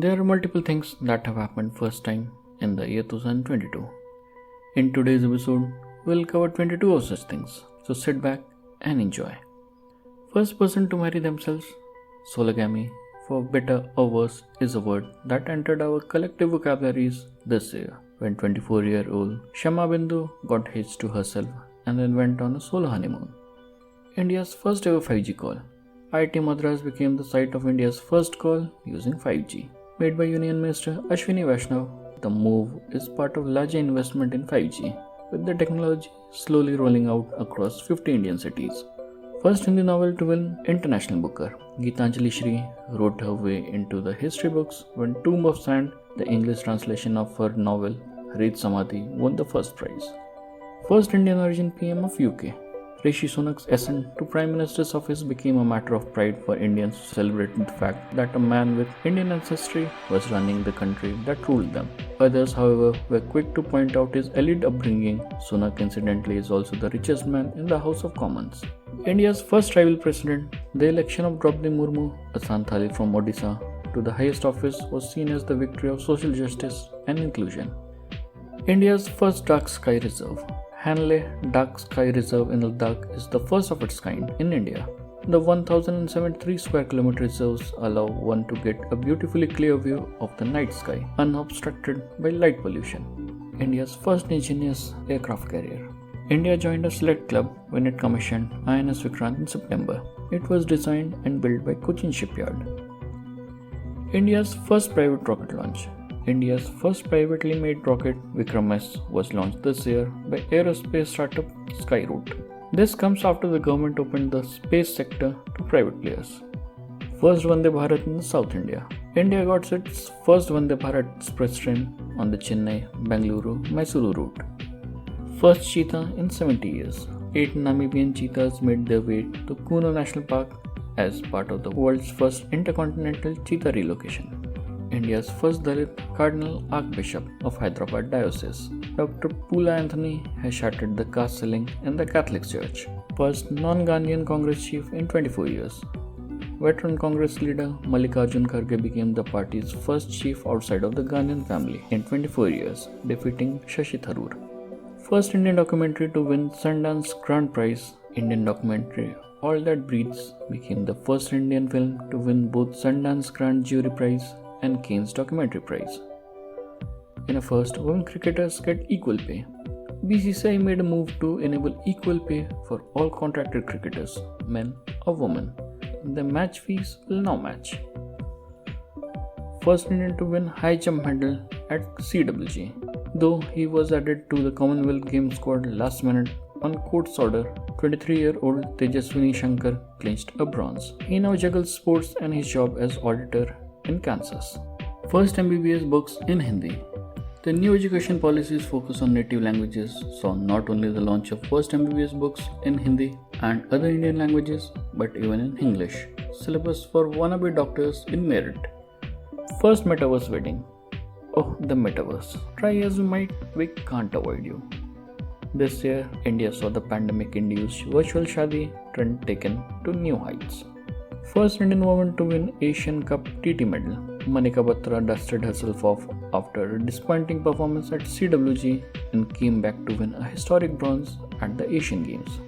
There are multiple things that have happened first time in the year 2022. In today's episode, we'll cover 22 of such things, so sit back and enjoy. First person to marry themselves, sologamy, for better or worse, is a word that entered our collective vocabularies this year when 24-year-old Shama Bindu got hitched to herself and then went on a solo honeymoon. India's first ever 5G call. IIT Madras became the site of India's first call using 5G. Made by Union Minister Ashwini Vaishnav, the move is part of larger investment in 5G, with the technology slowly rolling out across 50 Indian cities. First Hindi novel to win International Booker, Geetanjali Shri wrote her way into the history books when Tomb of Sand, the English translation of her novel Harit Samadhi, won the first prize. First Indian origin PM of UK, Rishi Sunak's ascent to Prime Minister's office became a matter of pride for Indians who celebrated the fact that a man with Indian ancestry was running the country that ruled them. Others, however, were quick to point out his elite upbringing. Sunak, incidentally, is also the richest man in the House of Commons. India's first tribal president, the election of Draupadi Murmu, a Santhali from Odisha, to the highest office was seen as the victory of social justice and inclusion. India's first dark sky reserve. Hanle Dark Sky Reserve in Ladakh is the first of its kind in India. The 1073 square kilometer reserves allow one to get a beautifully clear view of the night sky, unobstructed by light pollution. India's first indigenous aircraft carrier. India joined a select club when it commissioned INS Vikrant in September. It was designed and built by Cochin Shipyard. India's first private rocket launch. India's first privately made rocket, Vikram-S, was launched this year by aerospace startup Skyroot. This comes after the government opened the space sector to private players. First Vande Bharat in South India. India got its first Vande Bharat express train on the Chennai-Bengaluru-Mysuru route. First cheetah in 70 years. 8 Namibian cheetahs made their way to Kuno National Park as part of the world's first intercontinental cheetah relocation. India's first Dalit Cardinal Archbishop of Hyderabad Diocese, Dr. Pula Anthony, has shattered the caste ceiling in the Catholic Church. First non-Ghanaian Congress chief in 24 years. Veteran Congress leader Mallikarjun Kharge became the party's first chief outside of the Ghanaian family in 24 years, defeating Shashi Tharoor. First Indian documentary to win Sundance Grand Prize, Indian documentary All That Breathes became the first Indian film to win both Sundance Grand Jury Prize and Cannes Documentary Prize. In a first, women cricketers get equal pay. BCCI made a move to enable equal pay for all contracted cricketers, men or women. The match fees will now match. First Indian to win high jump medal at CWG. Though he was added to the Commonwealth Games squad last minute on court's order, 23-year-old Tejaswini Shankar clinched a bronze. He now juggles sports and his job as auditor in Kansas. First MBBS books in Hindi. The new education policies focus on native languages, saw not only the launch of first MBBS books in Hindi and other Indian languages, but even in English. Syllabus for wannabe doctors in merit. First metaverse wedding. Oh, the metaverse. Try as you might, we can't avoid you. This year, India saw the pandemic-induced virtual shadi trend taken to new heights. First Indian woman to win Asian Cup TT medal. Manika Batra dusted herself off after a disappointing performance at CWG and came back to win a historic bronze at the Asian Games.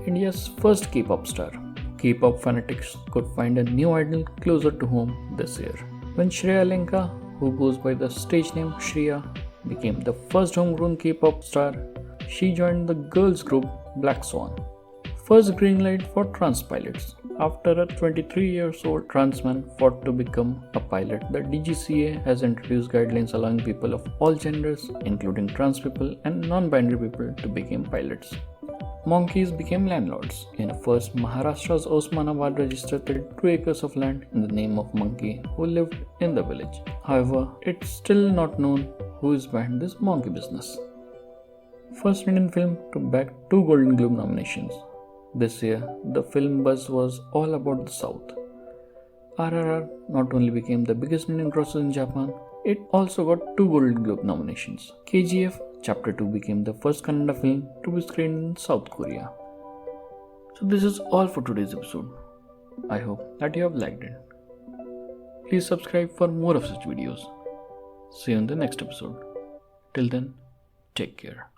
India's first Kpop star. Kpop fanatics could find a new idol closer to home this year when Shreya Lenka, who goes by the stage name Shreya, became the first homegrown Kpop star. She joined the girls group Black Swan. First green light for trans pilots. After a 23-year-old trans man fought to become a pilot, the DGCA has introduced guidelines allowing people of all genders, including trans people and non-binary people, to become pilots. Monkeys became landlords. In a first, Maharashtra's Osmanabad registered 32 acres of land in the name of monkey who lived in the village. However, it's still not known who is behind this monkey business. First Indian film to bag 2 Golden Globe nominations. This year, the film buzz was all about the South. RRR not only became the biggest Indian grosser in Japan, it also got 2 Golden Globe nominations. KGF Chapter 2 became the first Kannada film to be screened in South Korea. So this is all for today's episode. I hope that you have liked it. Please subscribe for more of such videos. See you in the next episode. Till then, take care.